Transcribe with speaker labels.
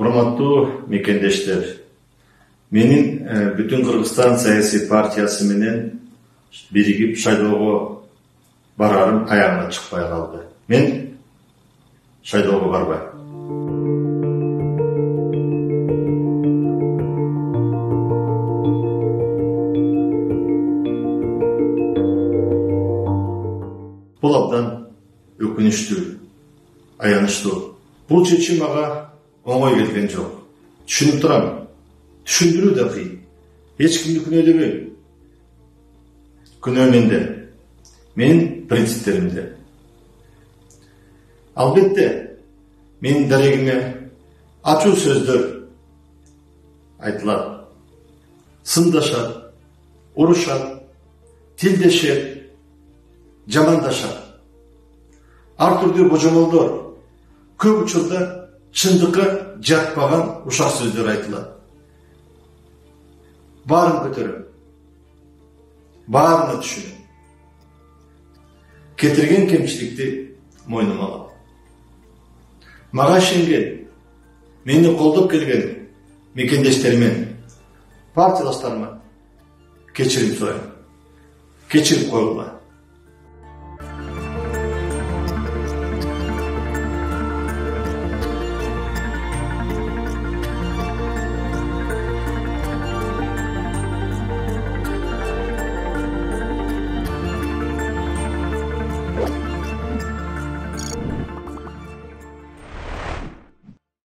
Speaker 1: Урматтуу мекендештер, менин бүтүн Кыргызстан саясий партиясы менен биригип шайлоого барарым аягына чыкпай калды. Мен шайлоого барбайм. Бул абдан өкүнүчтүү, аянычтуу. Бул чечим мага оңой келген жок. Түшүнүп турам. Түшүндүрүү да кыйын. Эч кимди күнөөлөбөйм. Күнөө менде. Менин принциптеримде. Албетте, менин дарегиме ачуу сөздөр айтылат. Сындашат, урушат, тилдешет, жамандашат. Ар түрдүү божомолдор көп учурда чындыкка жатпаган ушак сөздөр айтылат. Баарын көтөрөм. Баарына түшүнөм. Кетирген кемчиликти мойнума алам. Мага ишенген, мени колдоп келген мекендештериме, партиялаштарыма кечирим сурайм. Кечирип койгула.